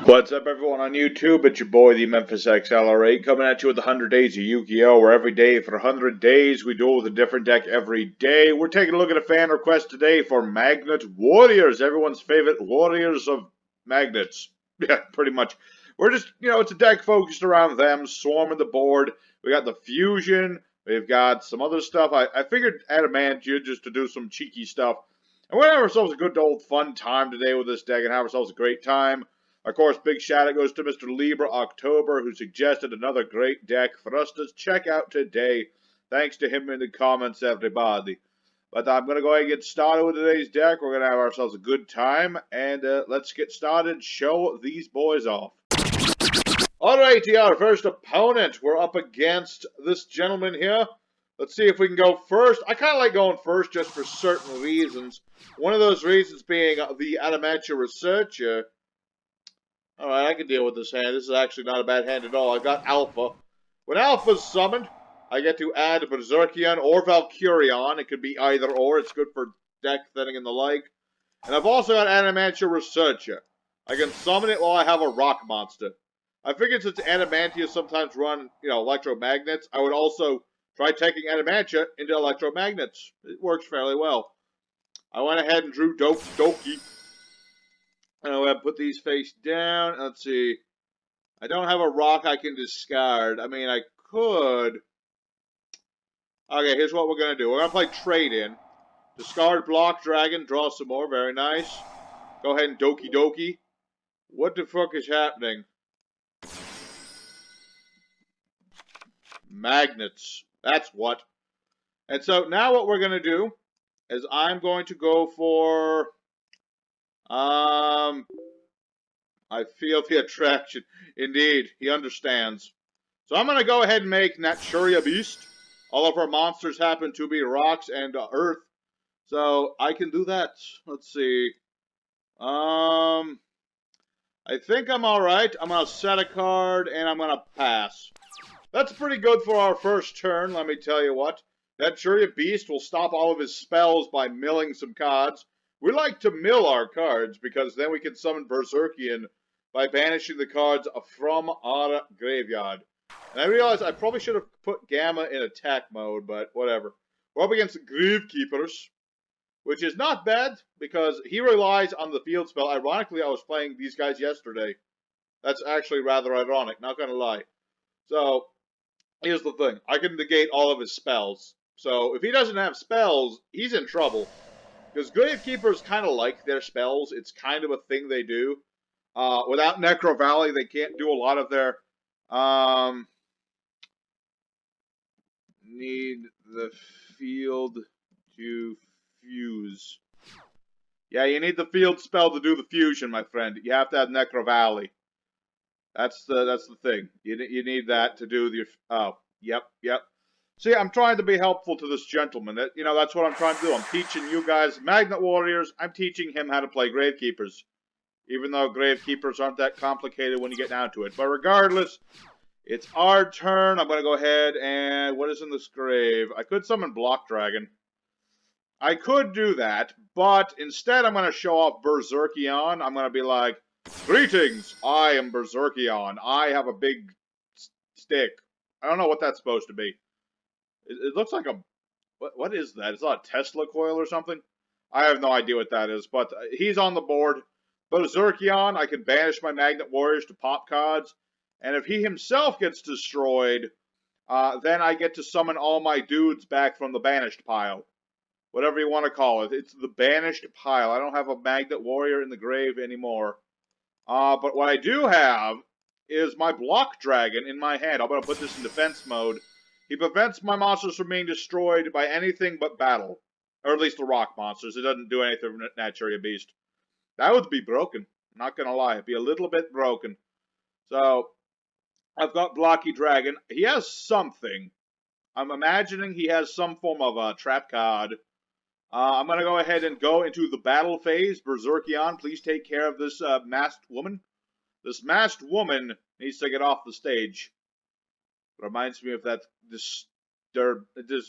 What's up, everyone on YouTube? It's your boy, the Memphis XLR8, coming at you with 100 Days of Yu-Gi-Oh! Where every day for 100 days we duel with a different deck every day. We're taking a look at a fan request today for Magnet Warriors, everyone's favorite warriors of magnets. Yeah, pretty much. We're just, it's a deck focused around them, swarming the board. We got the fusion, we've got some other stuff. I figured Adamatia just to do some cheeky stuff. And we're going to have ourselves a good old fun time today with this deck and have ourselves a great time. Of course, big shout out goes to Mr. Libra October, who suggested another great deck for us to check out today. Thanks to him in the comments, everybody. But I'm going to go ahead and get started with today's deck. We're going to have ourselves a good time, and let's get started. Show these boys off. Alrighty, our first opponent. We're up against this gentleman here. Let's see if we can go first. I kind of like going first just for certain reasons. One of those reasons being the Adamatia Researcher. Alright, I can deal with this hand. This is actually not a bad hand at all. I've got Alpha. When Alpha's summoned, I get to add Berserkion or Valkyrion. It could be either or. It's good for deck thinning and the like. And I've also got Adamatia Researcher. I can summon it while I have a rock monster. I figured since Adamantia sometimes run, electromagnets, I would also try taking Adamantia into electromagnets. It works fairly well. I went ahead and drew Doki. And I'm going to put these face down. Let's see. I don't have a rock I can discard. I mean, I could. Okay, here's what we're going to do. We're going to play Trade-In. Discard Block Dragon. Draw some more. Very nice. Go ahead and Doki Doki. What the fuck is happening? Magnets. That's what. And so now what we're going to do is I'm going to go for... I feel the attraction. Indeed, he understands. So I'm going to go ahead and make Naturia Beast. All of our monsters happen to be rocks and earth. So I can do that. Let's see. I think I'm alright. I'm going to set a card and I'm going to pass. That's pretty good for our first turn, let me tell you what. Naturia Beast will stop all of his spells by milling some cards. We like to mill our cards because then we can summon Berserkion by banishing the cards from our graveyard. And I realize I probably should have put Gamma in attack mode, but whatever. We're up against the Gravekeepers, which is not bad because he relies on the field spell. Ironically, I was playing these guys yesterday. That's actually rather ironic, not gonna lie. So, here's the thing. I can negate all of his spells. So, if he doesn't have spells, he's in trouble. Because Gravekeepers kind of like their spells. It's kind of a thing they do. Without Necro Valley, they can't do a lot of their... need the field to fuse. Yeah, you need the field spell to do the fusion, my friend. You have to have Necro Valley. That's the thing. You need that to do the... Oh, yep. See, I'm trying to be helpful to this gentleman. That's what I'm trying to do. I'm teaching you guys, Magnet Warriors, I'm teaching him how to play Gravekeepers. Even though Gravekeepers aren't that complicated when you get down to it. But regardless, it's our turn. I'm going to go ahead and... What is in this grave? I could summon Block Dragon. I could do that, but instead I'm going to show off Berserkion. I'm going to be like, greetings, I am Berserkion. I have a big stick. I don't know what that's supposed to be. It looks like a... What is that? Is that a Tesla coil or something? I have no idea what that is, but he's on the board. Berserkion, I can banish my Magnet Warriors to pop cards. And if he himself gets destroyed, then I get to summon all my dudes back from the banished pile. Whatever you want to call it. It's the banished pile. I don't have a Magnet Warrior in the grave anymore. But what I do have is my Block Dragon in my hand. I'm going to put this in defense mode. He prevents my monsters from being destroyed by anything but battle. Or at least the rock monsters. It doesn't do anything with Naturia Beast. That would be broken. I'm not going to lie. It'd be a little bit broken. So, I've got Blocky Dragon. He has something. I'm imagining he has some form of a trap card. I'm going to go ahead and go into the battle phase. Berserkion, please take care of this masked woman. This masked woman needs to get off the stage. Reminds me of that. This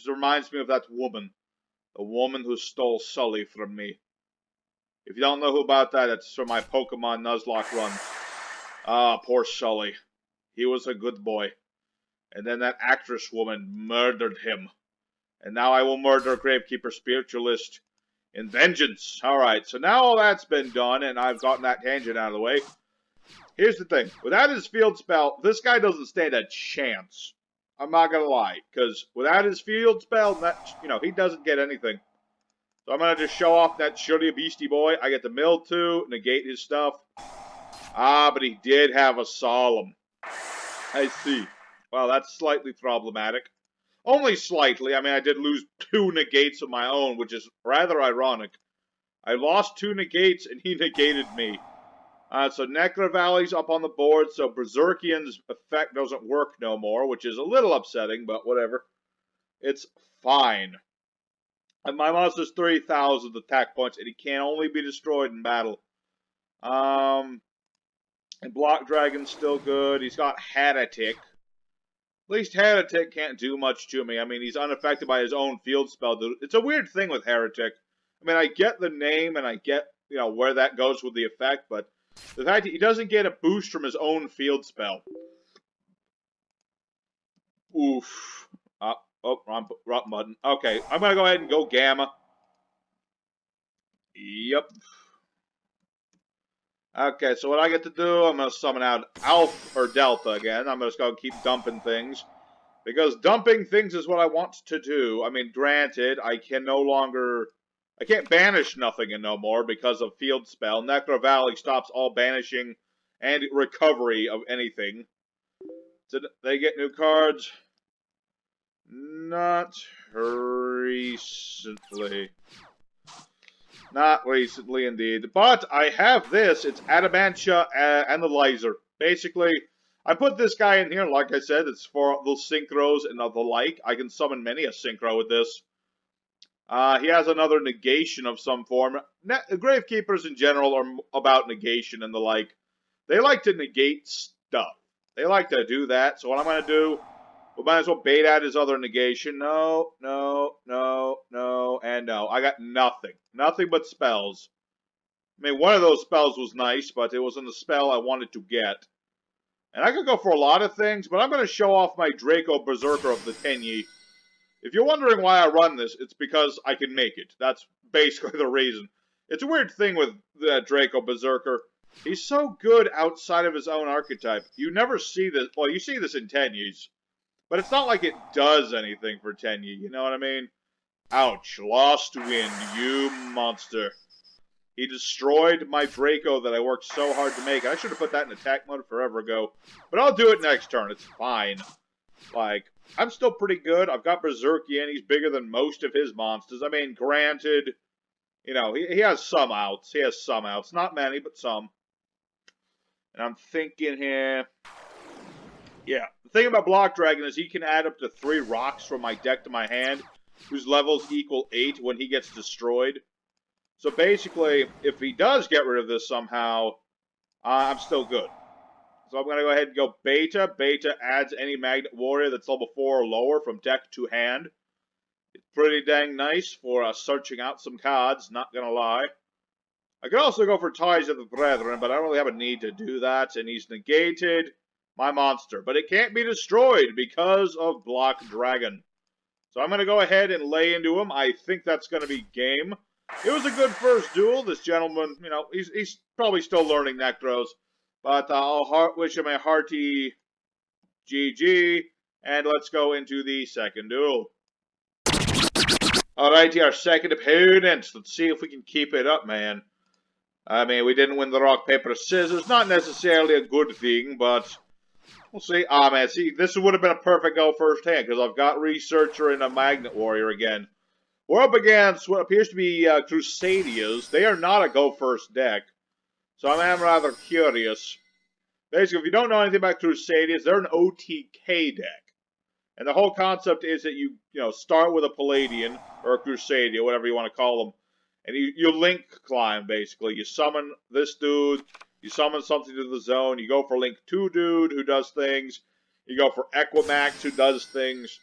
reminds me of that woman. The woman who stole Sully from me. If you don't know who about that, it's from my Pokemon Nuzlocke run. Ah, poor Sully. He was a good boy. And then that actress woman murdered him. And now I will murder Gravekeeper Spiritualist in vengeance. Alright, so now all that's been done, and I've gotten that tangent out of the way. Here's the thing. Without his field spell, this guy doesn't stand a chance. I'm not gonna lie. Because without his field spell, that, he doesn't get anything. So I'm gonna just show off that shitty beastie boy. I get the mill too, negate his stuff. Ah, but he did have a solemn. I see. Well, that's slightly problematic. Only slightly. I mean, I did lose 2 negates of my own, which is rather ironic. I lost 2 negates, and he negated me. So Necro Valley's up on the board, so Berserkian's effect doesn't work no more, which is a little upsetting, but whatever. It's fine. And my monster's 3,000 attack points, and he can only be destroyed in battle. And Block Dragon's still good. He's got Heretic. At least Heretic can't do much to me. I mean, he's unaffected by his own field spell. It's a weird thing with Heretic. I mean, I get the name, and I get, where that goes with the effect, but the fact that he doesn't get a boost from his own field spell. Oof. Wrong button. Okay, I'm going to go ahead and go Gamma. Yep. Okay, so what I get to do, I'm going to summon out Alpha or Delta again. I'm just going to keep dumping things. Because dumping things is what I want to do. I mean, granted, I can't banish nothing no more because of field spell. Necro Valley stops all banishing and recovery of anything. So they get new cards. Not recently. Not recently, indeed. But I have this. It's Adamatia Analyzer. Basically, I put this guy in here, like I said, it's for the synchros and the like. I can summon many a synchro with this. He has another negation of some form. Gravekeepers in general are about negation and the like. They like to negate stuff. They like to do that. So what I'm going to do, we might as well bait out his other negation. No, no, no, no, and no. I got nothing. Nothing but spells. I mean, one of those spells was nice, but it wasn't the spell I wanted to get. And I could go for a lot of things, but I'm going to show off my Draco Berserker of the Tenyi. If you're wondering why I run this, it's because I can make it. That's basically the reason. It's a weird thing with the Draco Berserker. He's so good outside of his own archetype. You never see this. Well, you see this in Tenyis. But it's not like it does anything for Tenyi. You know what I mean? Ouch. Lost wind, you monster. He destroyed my Draco that I worked so hard to make. I should have put that in attack mode forever ago. But I'll do it next turn. It's fine. Like, I'm still pretty good. I've got Berserkian. He's bigger than most of his monsters. I mean, granted, he has some outs. He has some outs. Not many, but some. And I'm thinking here... Yeah, the thing about Block Dragon is he can add up to 3 rocks from my deck to my hand, whose levels equal 8 when he gets destroyed. So basically, if he does get rid of this somehow, I'm still good. So I'm going to go ahead and go Beta. Beta adds any Magnet Warrior that's level 4 or lower from deck to hand. It's pretty dang nice for searching out some cards, not going to lie. I could also go for Ties of the Brethren, but I don't really have a need to do that, and he's negated my monster. But it can't be destroyed because of Block Dragon. So I'm going to go ahead and lay into him. I think that's going to be game. It was a good first duel. This gentleman, he's probably still learning Necros. But I'll wish him a hearty GG. And let's go into the second duel. Alrighty, our second opponent. Let's see if we can keep it up, man. I mean, we didn't win the rock, paper, scissors. Not necessarily a good thing, but... We'll see. Ah, man, see, this would have been a perfect go first hand, because I've got Researcher and a Magnet Warrior again. We're up against what appears to be Crusadias. They are not a go first deck, so I am rather curious. Basically, if you don't know anything about Crusadias, they're an OTK deck. And the whole concept is that you start with a Palladian, or a Crusadia, whatever you want to call them, and you link climb, basically. You summon this dude, you summon something to the zone, you go for Link 2 dude, who does things, you go for Equimax, who does things.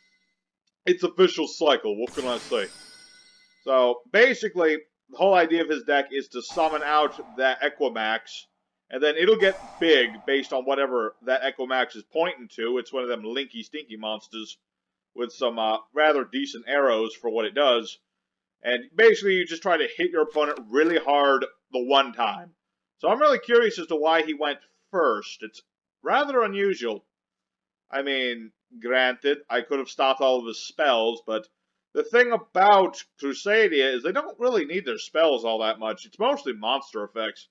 It's a vicious cycle, what can I say? So, basically, the whole idea of his deck is to summon out that Equimax, and then it'll get big based on whatever that Equimax is pointing to. It's one of them linky, stinky monsters with some rather decent arrows for what it does. And basically, you just try to hit your opponent really hard the one time. So I'm really curious as to why he went first. It's rather unusual. I mean, granted, I could have stopped all of his spells, but the thing about Crusadia is they don't really need their spells all that much. It's mostly monster effects.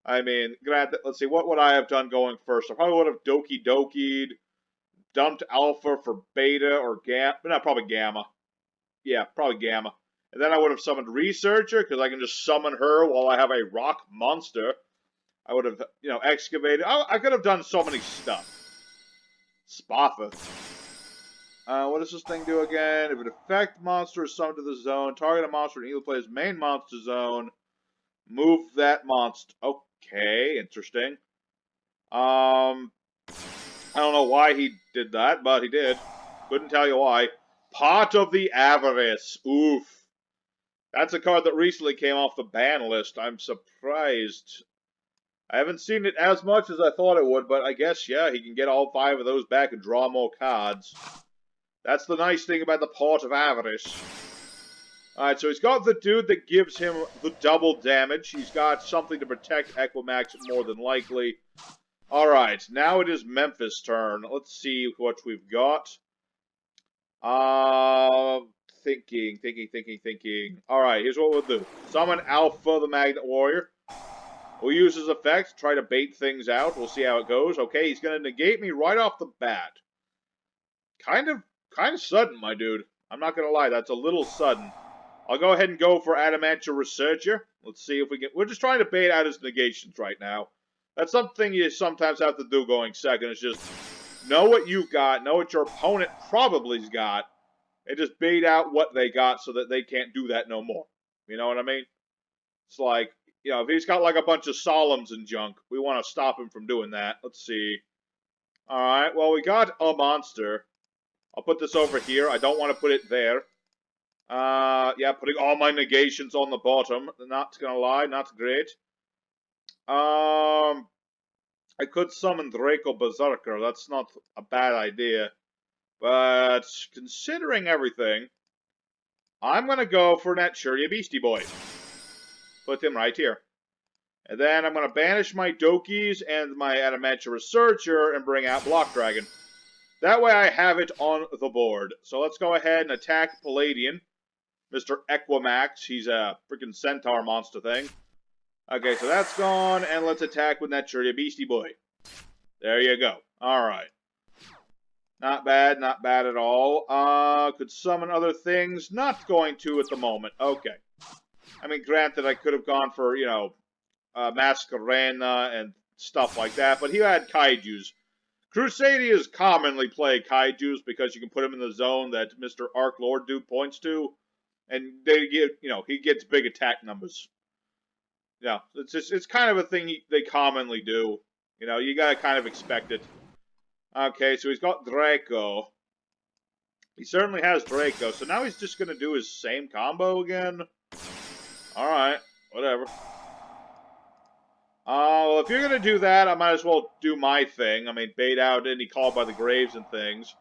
I mean, granted, let's see, what would I have done going first? I probably would have Doki Doki'd, dumped Alpha for Beta or Gamma. Not probably Gamma. Yeah, probably Gamma. And then I would have summoned Researcher, because I can just summon her while I have a rock monster. I would have, excavated. I could have done so many stuff. Spaffa. What does this thing do again? If an effect monster is summoned to the zone, target a monster in either player's main monster zone. Move that monster. Okay, interesting. I don't know why he did that, but he did. Couldn't tell you why. Pot of the Avarice. Oof. That's a card that recently came off the ban list. I'm surprised. I haven't seen it as much as I thought it would, but I guess, yeah, he can get all 5 of those back and draw more cards. That's the nice thing about the Pot of Avarice. Alright, so he's got the dude that gives him the double damage. He's got something to protect Equimax more than likely. Alright, now it is Memphis' turn. Let's see what we've got. Thinking. Alright, here's what we'll do. Summon Alpha, the Magnet Warrior. We'll use his effect, try to bait things out. We'll see how it goes. Okay, he's going to negate me right off the bat. Kind of sudden, my dude. I'm not going to lie, that's a little sudden. I'll go ahead and go for Adamatia Researcher. Let's see if we can... We're just trying to bait out his negations right now. That's something you sometimes have to do going second. It's just know what you've got, know what your opponent probably's got, and just bait out what they got so that they can't do that no more. You know what I mean? It's like, if he's got like a bunch of Solemns and junk, we want to stop him from doing that. Let's see. Alright, well, we got a monster. I'll put this over here. I don't want to put it there. Yeah, putting all my negations on the bottom. Not gonna lie, not great. I could summon Draco Berserker. That's not a bad idea. But, considering everything, I'm gonna go for Naturia Beastie Boy. Put him right here. And then I'm gonna banish my Dokis and my Adamatia Researcher and bring out Block Dragon. That way I have it on the board. So let's go ahead and attack Palladian. Mr. Equimax, he's a freaking centaur monster thing. Okay, so that's gone, and let's attack with Naturia Beastie Boy. There you go. Alright. Not bad at all. Could summon other things. Not going to at the moment. Okay. I mean, granted, I could have gone for, Masquerena and stuff like that, but he had Kaijus. Crusadias commonly play Kaijus because you can put him in the zone that Mr. Arc Lord dude points to. And they get, he gets big attack numbers. Yeah, it's kind of a thing they commonly do. You gotta kind of expect it. Okay, so he's got Draco. He certainly has Draco, so now he's just gonna do his same combo again. Alright, whatever. Well, if you're gonna do that, I might as well do my thing. I mean, bait out any call by the graves and things.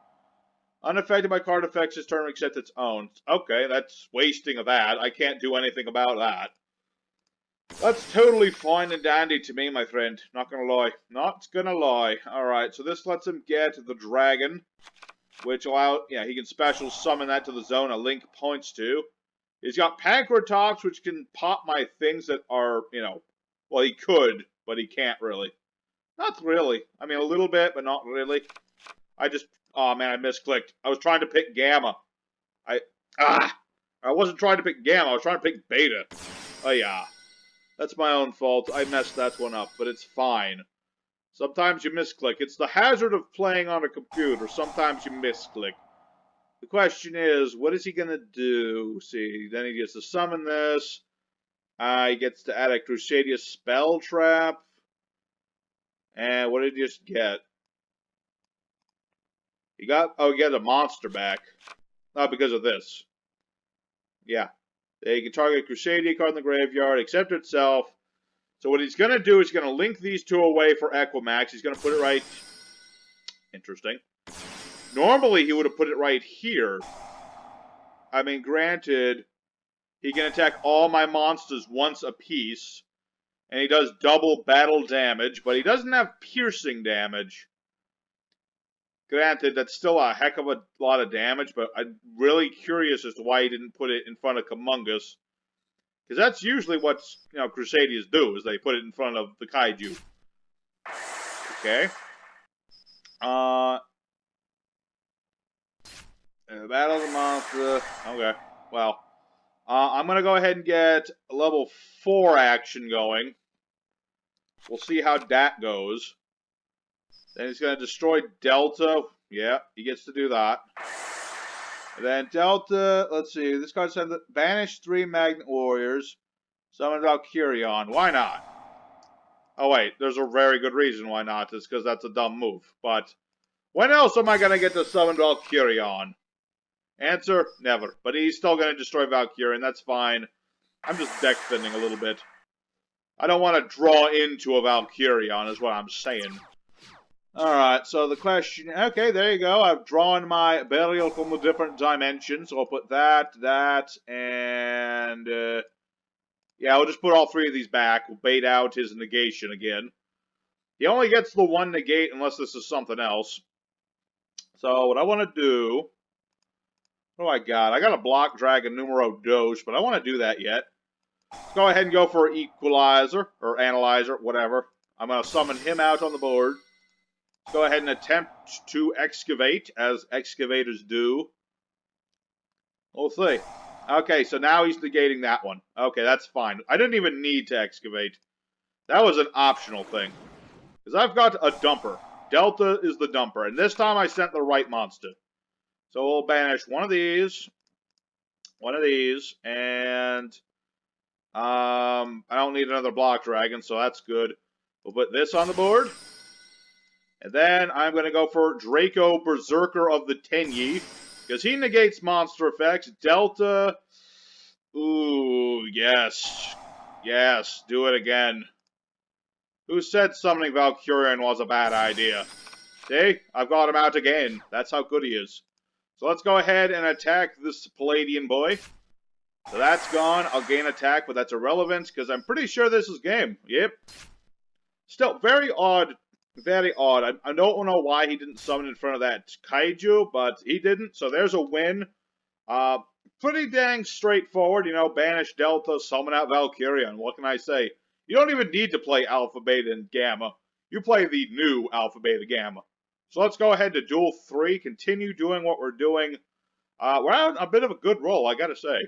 Unaffected by card effects, this turn except its own. Okay, that's wasting of that. I can't do anything about that. That's totally fine and dandy to me, my friend. Not gonna lie. Not gonna lie. Alright, so this lets him get the dragon, which allows, he can special summon that to the zone a link points to. He's got Pancratops, which can pop my things that are, well, he could, but he can't really. Not really. I mean, a little bit, but not really. Oh man, I misclicked. I was trying to pick Gamma. I wasn't trying to pick Gamma, I was trying to pick Beta. Oh yeah. That's my own fault. I messed that one up, but it's fine. Sometimes you misclick. It's the hazard of playing on a computer. Sometimes you misclick. The question is, what is he gonna do? See, then he gets to summon this. He gets to add a Crusadia spell trap. And what did he just get? He got a monster back. Not because of this. Yeah, They can target a Crusadia card in the graveyard, except itself. So what he's going to do is he's going to link these two away for Equimax. He's going to put it right... Interesting. Normally, he would have put it right here. I mean, granted, he can attack all my monsters once apiece. And he does double battle damage, but he doesn't have piercing damage. Granted, that's still a heck of a lot of damage, but I'm really curious as to why he didn't put it in front of Kamungus. Because that's usually what, Crusadians do, is they put it in front of the Kaiju. Okay. Battle the monster. Okay. Well. I'm going to go ahead and get a level 4 action going. We'll see how that goes. Then he's going to destroy Delta. Yeah, he gets to do that. And then Delta, let's see. This card said banish 3 Magnet Warriors. Summon Valkyrion. Why not? Oh, wait. There's a very good reason why not. It's because that's a dumb move. But when else am I going to get to summon Valkyrion? Answer, never. But he's still going to destroy Valkyrion. That's fine. I'm just deck thinning a little bit. I don't want to draw into a Valkyrion, is what I'm saying. Alright, so the question... Okay, there you go. I've drawn my burial from the different dimensions. So I'll put that, and... yeah, I'll just put all 3 of these back. We'll bait out his negation again. He only gets the 1 negate unless this is something else. So what I want to do... What do I got? I got a block dragon numero dos, but I want to do that yet. Let's go ahead and go for Equalizer, or Analyzer, whatever. I'm going to summon him out on the board. Let's go ahead and attempt to excavate, as excavators do. We'll see. Okay, so now he's negating that one. Okay, that's fine. I didn't even need to excavate. That was an optional thing. Because I've got a dumper. Delta is the dumper, and this time I sent the right monster. So we'll banish one of these, and I don't need another block dragon, so that's good. We'll put this on the board, and then I'm going to go for Draco Berserker of the Tenyi, because he negates monster effects. Delta, ooh, yes, do it again. Who said summoning Valkyrion was a bad idea? See, I've got him out again. That's how good he is. So let's go ahead and attack this Palladian boy. So that's gone. I'll gain attack, but that's irrelevant because I'm pretty sure this is game. Yep. Still, very odd. Very odd. I don't know why he didn't summon in front of that Kaiju, but he didn't. So there's a win. Pretty dang straightforward. Banish Delta, summon out Valkyrion. What can I say? You don't even need to play Alpha, Beta, and Gamma. You play the new Alpha, Beta, Gamma. So let's go ahead to Duel 3, continue doing what we're doing. We're on a bit of a good roll, I gotta say.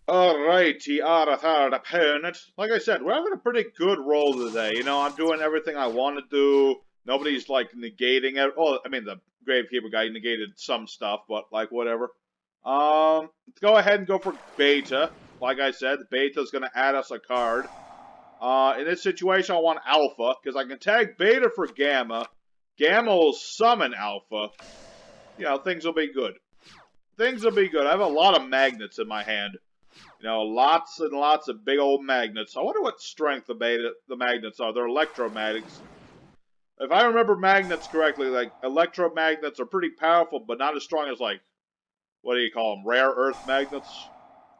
Alrighty, our third opponent. Like I said, we're having a pretty good roll today. I'm doing everything I want to do. Nobody's, negating it. Oh, I mean, the Gravekeeper guy negated some stuff, but, whatever. Let's go ahead and go for Beta. Like I said, Beta's gonna add us a card. In this situation, I want Alpha, because I can tag Beta for Gamma. Gamma will summon Alpha. Things will be good. Things will be good. I have a lot of magnets in my hand. Lots and lots of big old magnets. I wonder what strength the magnets are. They're electromagnets. If I remember magnets correctly, electromagnets are pretty powerful, but not as strong as, what do you call them? Rare earth magnets?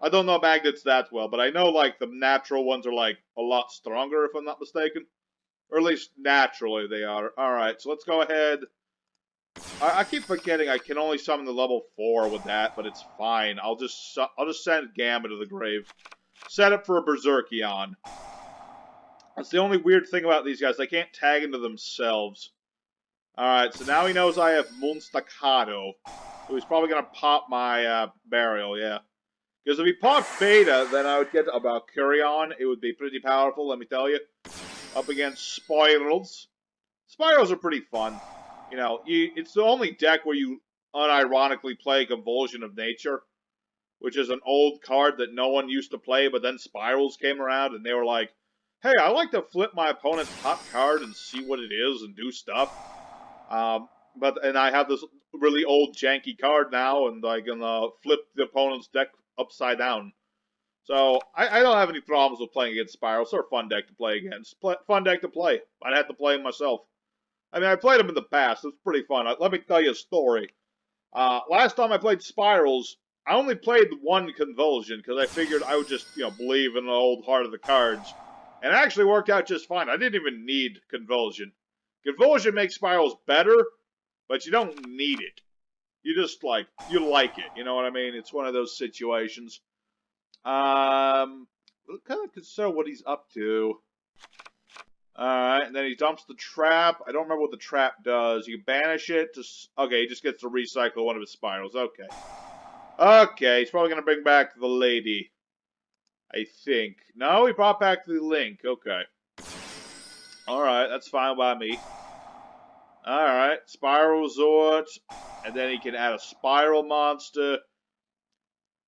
I don't know magnets that well, but I know, the natural ones are, a lot stronger, if I'm not mistaken. Or at least naturally they are. Alright, so let's go ahead. I keep forgetting I can only summon the level 4 with that, but it's fine. I'll just send Gamma to the grave. Set up for a Berserkion. That's the only weird thing about these guys. They can't tag into themselves. Alright, so now he knows I have Moonstaccato. So he's probably going to pop my Burial, yeah. Because if he popped Beta, then I would get a Valkyrion. It would be pretty powerful, let me tell you. Up against Spirals. Spirals are pretty fun. It's the only deck where you unironically play Convulsion of Nature, which is an old card that no one used to play, but then Spirals came around and they were like, hey, I like to flip my opponent's top card and see what it is and do stuff. And I have this really old janky card now, and I can flip the opponent's deck upside down. So, I don't have any problems with playing against Spyral. They're a fun deck to play against. Fun deck to play. I'd have to play him myself. I mean, I played him in the past. It was pretty fun. Let me tell you a story. Last time I played Spirals, I only played one Convulsion because I figured I would just, believe in the old heart of the cards. And it actually worked out just fine. I didn't even need Convulsion. Convulsion makes Spirals better, but you don't need it. You just, you like it. You know what I mean? It's one of those situations. Kind of consider what he's up to. Alright, and then he dumps the trap. I don't remember what the trap does. You banish it to... Okay, he just gets to recycle one of his spirals. Okay. Okay, he's probably going to bring back the lady. I think. No, he brought back the Link. Okay. Alright, that's fine by me. Alright, Spiral Resort. And then he can add a Spiral Monster.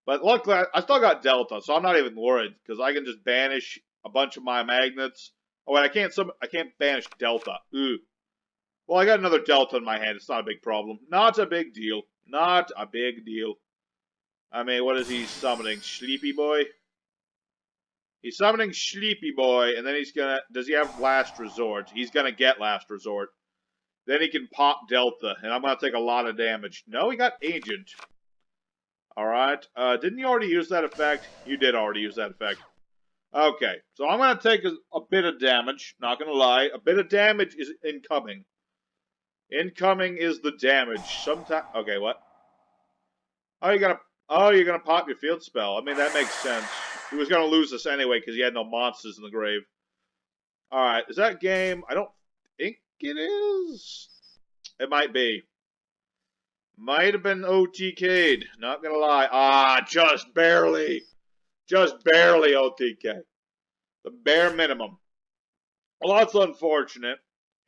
But luckily, I still got Delta, so I'm not even worried. Because I can just banish a bunch of my magnets. Oh, wait, I can't banish Delta. Ooh. Well, I got another Delta in my hand. It's not a big problem. Not a big deal. Not a big deal. I mean, what is he summoning? Sleepy Boy? He's summoning Sleepy Boy, and then he's gonna... Does he have Last Resort? He's gonna get Last Resort. Then he can pop Delta, and I'm gonna take a lot of damage. No, he got Agent. Alright. Didn't you already use that effect? You did already use that effect. Okay, so I'm going to take a bit of damage, not going to lie. A bit of damage is incoming. Incoming is the damage. Okay, what? Oh, you're gonna pop your field spell. I mean, that makes sense. He was going to lose this anyway because he had no monsters in the grave. Alright, is that game? I don't think it is. It might be. Might have been OTK'd. Not going to lie. Ah, just barely. Just barely OTK. The bare minimum. Well, that's unfortunate.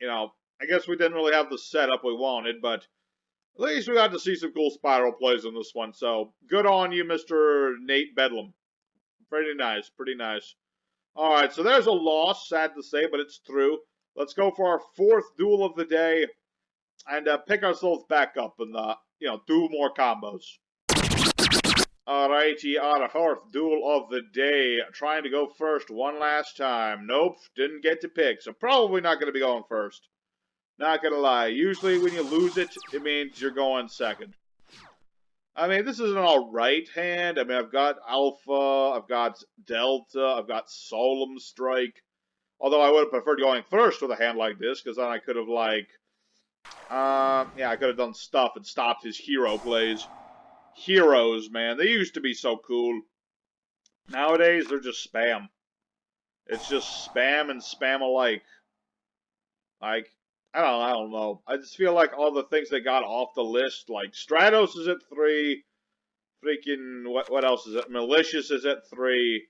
I guess we didn't really have the setup we wanted, but at least we got to see some cool Spyral plays in this one, so good on you, Mr. Nate Bedlam. Pretty nice, pretty nice. Alright, so there's a loss, sad to say, but it's true. Let's go for our fourth duel of the day, and pick ourselves back up and, do more combos. Alrighty, our fourth duel of the day. Trying to go first one last time. Nope, didn't get to pick, so probably not going to be going first. Not going to lie. Usually when you lose it, it means you're going second. I mean, this is an alright hand. I mean, I've got Alpha, I've got Delta, I've got Solemn Strike. Although I would have preferred going first with a hand like this, because then I could have, I could have done stuff and stopped his hero plays. Heroes, man. They used to be so cool. Nowadays, they're just spam. It's just spam and spam alike. I don't know. I just feel like all the things they got off the list, like Stratos is at 3. Freaking, what else is it? Malicious is at 3.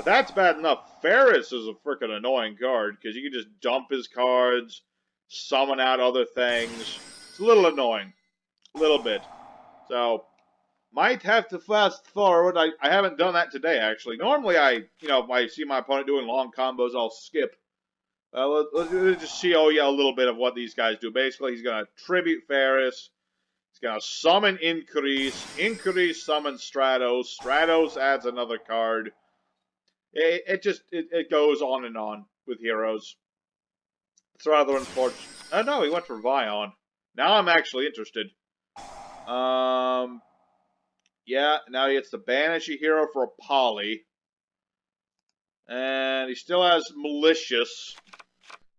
That's bad enough. Ferris is a freaking annoying card, because you can just dump his cards, summon out other things. It's a little annoying. A little bit. So... might have to fast forward. I haven't done that today, actually. Normally, if I see my opponent doing long combos, I'll skip. Let's just see, a little bit of what these guys do. Basically, he's going to tribute Ferris. He's going to summon Increase. Increase summons Stratos. Stratos adds another card. It goes on and on with heroes. It's rather unfortunate. Oh, no, he went for Vion. Now I'm actually interested. Yeah, now he gets to banish a hero for a poly. And he still has Malicious.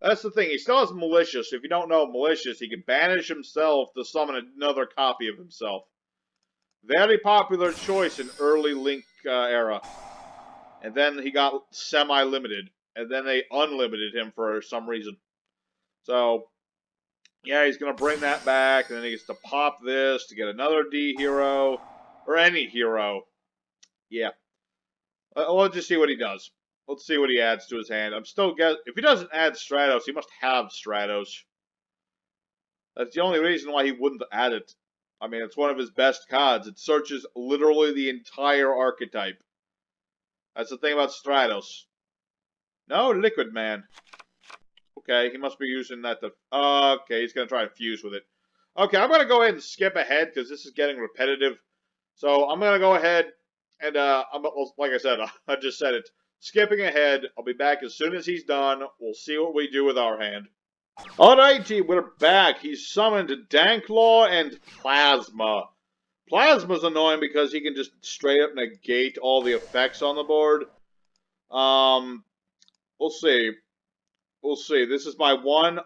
That's the thing, he still has Malicious. If you don't know Malicious, he can banish himself to summon another copy of himself. Very popular choice in early Link era. And then he got semi-limited. And then they unlimited him for some reason. So, yeah, he's going to bring that back. And then he gets to pop this to get another D hero. Or any hero. Yeah. Let's just see what he does. Let's see what he adds to his hand. I'm still guessing. If he doesn't add Stratos, he must have Stratos. That's the only reason why he wouldn't add it. I mean, it's one of his best cards. It searches literally the entire archetype. That's the thing about Stratos. No, Liquid Man. Okay, he must be using that to... okay, he's going to try and fuse with it. Okay, I'm going to go ahead and skip ahead because this is getting repetitive. So I'm going to go ahead And, like I said, I just said it. Skipping ahead, I'll be back as soon as he's done. We'll see what we do with our hand. Alright, team, we're back. He's summoned Danklaw and Plasma. Plasma's annoying because he can just straight up negate all the effects on the board. We'll see. We'll see. This is my one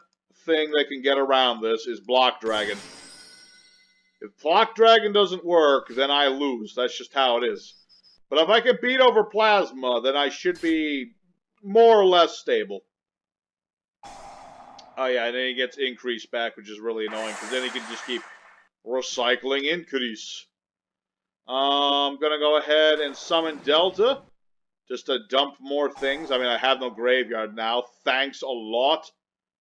thing that can get around this, is Block Dragon. If Block Dragon doesn't work, then I lose. That's just how it is. But if I can beat over Plasma, then I should be more or less stable. Oh yeah, and then he gets increase back, which is really annoying, because then he can just keep recycling increase. I'm gonna go ahead and summon Delta, just to dump more things. I mean, I have no graveyard now. Thanks a lot,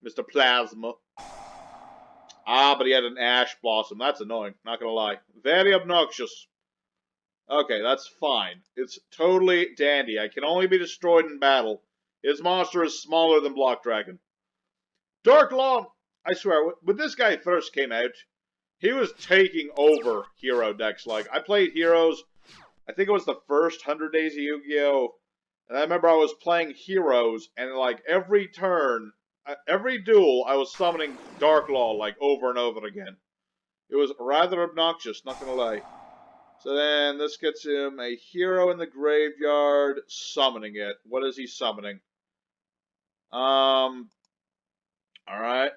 Mr. Plasma. Ah, but he had an Ash Blossom. That's annoying, not gonna lie. Very obnoxious. Okay, that's fine. It's totally dandy. I can only be destroyed in battle. His monster is smaller than Block Dragon. Dark Law, I swear, when this guy first came out, he was taking over hero decks. Like, I played heroes, I think it was the first 100 Days of Yu-Gi-Oh! And I remember I was playing heroes, and like every turn, every duel, I was summoning Dark Law, like, over and over again. It was rather obnoxious, not gonna lie. So then, this gets him a hero in the graveyard, summoning it. What is he summoning? Alright.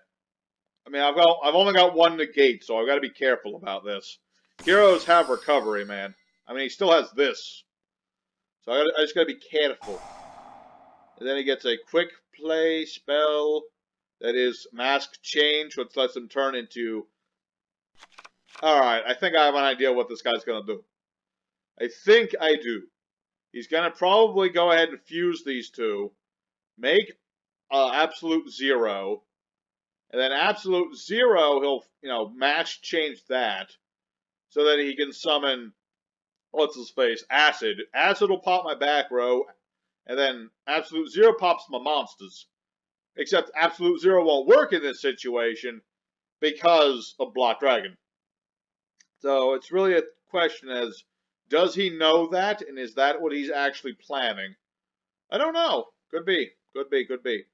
I mean, I've only got one negate, so I've got to be careful about this. Heroes have recovery, man. I mean, he still has this. So I just got to be careful. And then he gets a quick play spell that is Mask Change, which lets him turn into... Alright, I think I have an idea what this guy's going to do. I think I do. He's going to probably go ahead and fuse these two. Make Absolute Zero. And then Absolute Zero, he'll, Mask Change that. So that he can summon, what's his face, Acid. Acid will pop my back row. And then Absolute Zero pops my monsters. Except Absolute Zero won't work in this situation because of Block Dragon. So it's really a question as, does he know that? And is that what he's actually planning? I don't know. Could be. Could be. Could be.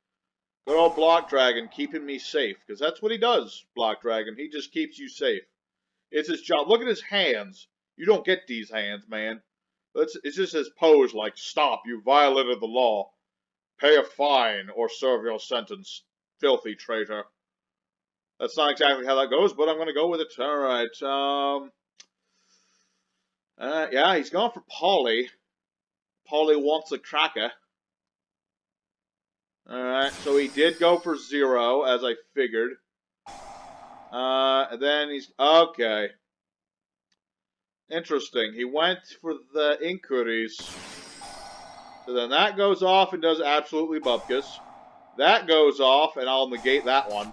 Good old Block Dragon keeping me safe. Because that's what he does, Block Dragon. He just keeps you safe. It's his job. Look at his hands. You don't get these hands, man. It's just his pose like, stop, you violated the law. Pay a fine or serve your sentence, filthy traitor. That's not exactly how that goes, but I'm going to go with it. Alright, yeah, he's going for Polly. Polly wants a cracker. Alright, so he did go for Zero, as I figured. And then he's... Okay. Interesting. He went for the Inquiries. So then that goes off and does absolutely bupkis. That goes off, and I'll negate that one.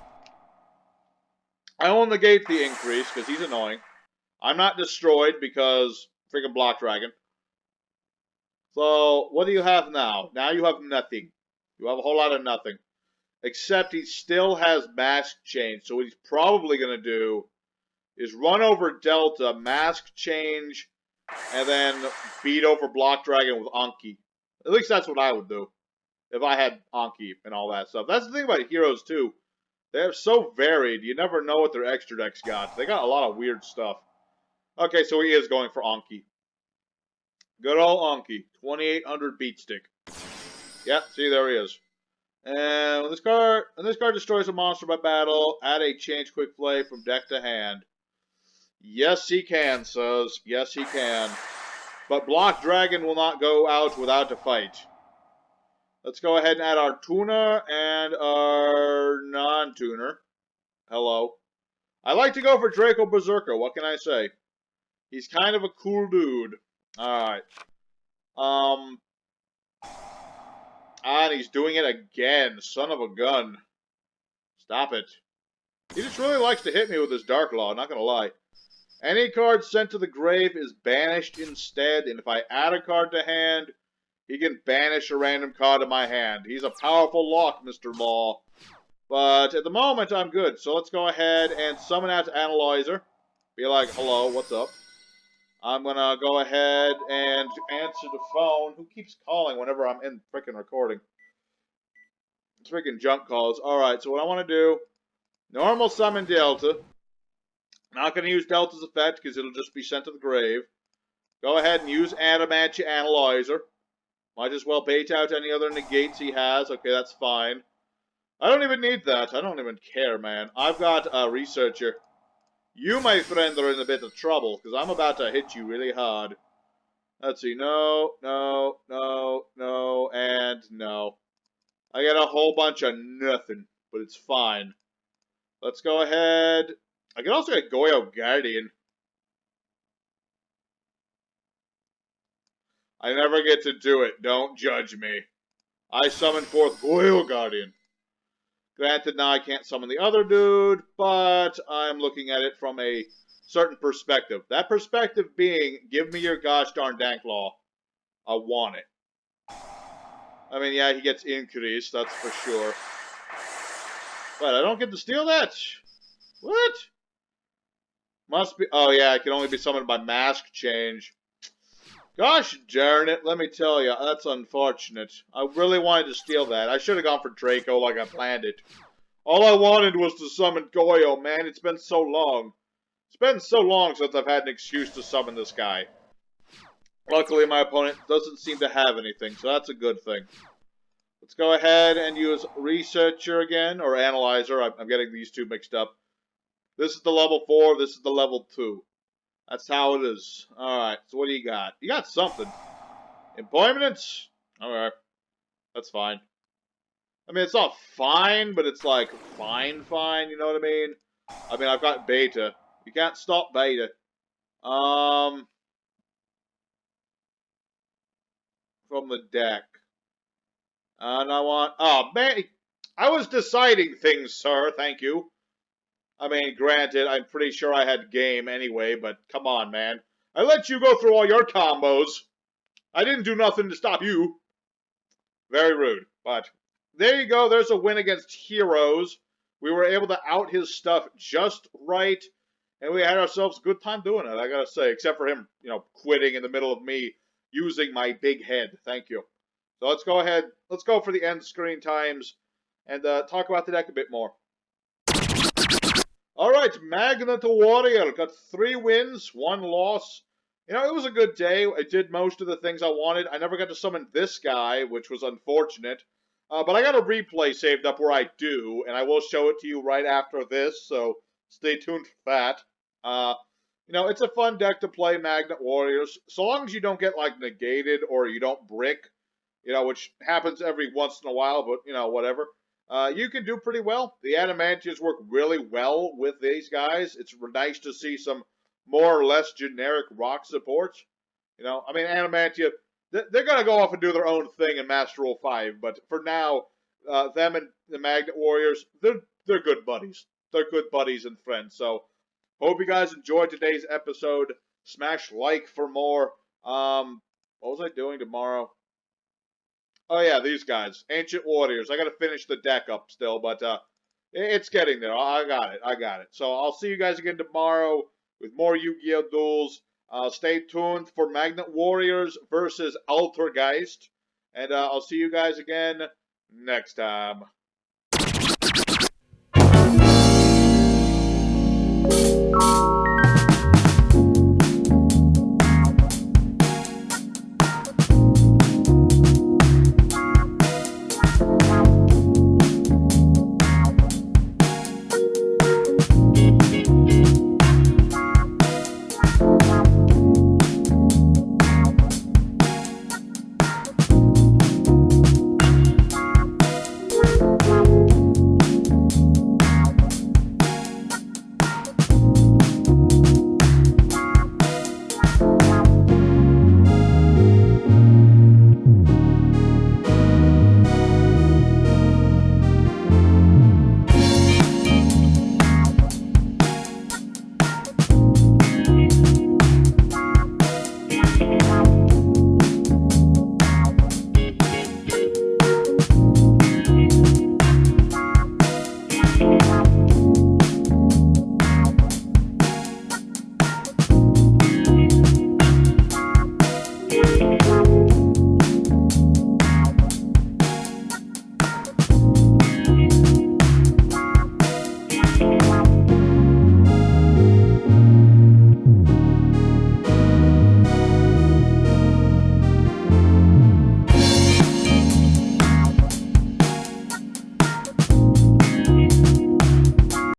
I will negate the increase, because he's annoying. I'm not destroyed, because freaking Block Dragon. So, what do you have now? Now you have nothing. You have a whole lot of nothing. Except he still has Mask Change. So what he's probably going to do is run over Delta, Mask Change, and then beat over Block Dragon with Anki. At least that's what I would do. If I had Anki and all that stuff. That's the thing about heroes, too. They're so varied, you never know what their extra decks got. They got a lot of weird stuff. Okay, so he is going for Anki. Good old Anki. 2800 beat stick. Yep, see, there he is. And when this card destroys a monster by battle, add a change quick play from deck to hand. Yes, he can, says. Yes, he can. But Block Dragon will not go out without a fight. Let's go ahead and add our tuner and our non-tuner. Hello. I like to go for Draco Berserker. What can I say? He's kind of a cool dude. Alright. And he's doing it again. Son of a gun. Stop it. He just really likes to hit me with his Dark Law, not gonna lie. Any card sent to the grave is banished instead, and if I add a card to hand, he can banish a random card to my hand. He's a powerful lock, Mr. Law. But at the moment, I'm good. So let's go ahead and summon out Analyzer. Be like, hello, what's up? I'm gonna go ahead and answer the phone. Who keeps calling whenever I'm in freaking recording? It's freaking junk calls. Alright, so what I want to do, normal summon Delta. Not gonna use Delta's effect because it'll just be sent to the grave. Go ahead and use Adamatia Analyzer. Might as well bait out any other negates he has. Okay, that's fine. I don't even need that. I don't even care, man. I've got a researcher. You, my friend, are in a bit of trouble, because I'm about to hit you really hard. Let's see. No, no, no, no, and no. I got a whole bunch of nothing, but it's fine. Let's go ahead. I can also get Goyo Guardian. I never get to do it. Don't judge me. I summon forth Goyo Guardian. Granted, now I can't summon the other dude, but I'm looking at it from a certain perspective. That perspective being, give me your gosh darn Danklaw. I want it. I mean, yeah, he gets increased, that's for sure. But I don't get to steal that. What? Must be... Oh, yeah, it can only be summoned by mask change. Gosh darn it, let me tell you, that's unfortunate. I really wanted to steal that. I should have gone for Draco like I planned it. All I wanted was to summon Goyo, man. It's been so long. It's been so long since I've had an excuse to summon this guy. Luckily, my opponent doesn't seem to have anything, so that's a good thing. Let's go ahead and use Researcher again, or Analyzer. I'm getting these two mixed up. This is the level 4, this is the level 2. That's how it is. Alright, so what do you got? You got something. Employment? Alright. That's fine. I mean, it's not fine, but it's like fine, you know what I mean? I mean, I've got Beta. You can't stop Beta. From the deck. And I want... Oh, man. I was deciding things, sir. Thank you. I mean, granted, I'm pretty sure I had game anyway, but come on, man. I let you go through all your combos. I didn't do nothing to stop you. Very rude, but... There you go. There's a win against Heroes. We were able to out his stuff just right, and we had ourselves a good time doing it, I gotta say, except for him, you know, quitting in the middle of me using my big head. Thank you. So let's go ahead. Let's go for the end screen times and talk about the deck a bit more. All right, Magnum to Warrior. Got 3 wins, 1 loss. You know, it was a good day. I did most of the things I wanted. I never got to summon this guy, which was unfortunate. But I got a replay saved up where I do, and I will show it to you right after this, so stay tuned for that. You know, it's a fun deck to play, Magnet Warriors. So long as you don't get, like, negated or you don't brick, you know, which happens every once in a while, but, you know, whatever. You can do pretty well. The Adamantias work really well with these guys. It's nice to see some more or less generic rock support. You know, I mean, Adamantia... They're going to go off and do their own thing in Master Rule 5, but for now, them and the Magnet Warriors, they're good buddies. They're good buddies and friends. So, hope you guys enjoyed today's episode. Smash like for more. What was I doing tomorrow? Oh yeah, these guys. Ancient Warriors. I got to finish the deck up still, but it's getting there. I got it. So, I'll see you guys again tomorrow with more Yu-Gi-Oh! Duels. Stay tuned for Magnet Warriors versus Altergeist. And I'll see you guys again next time.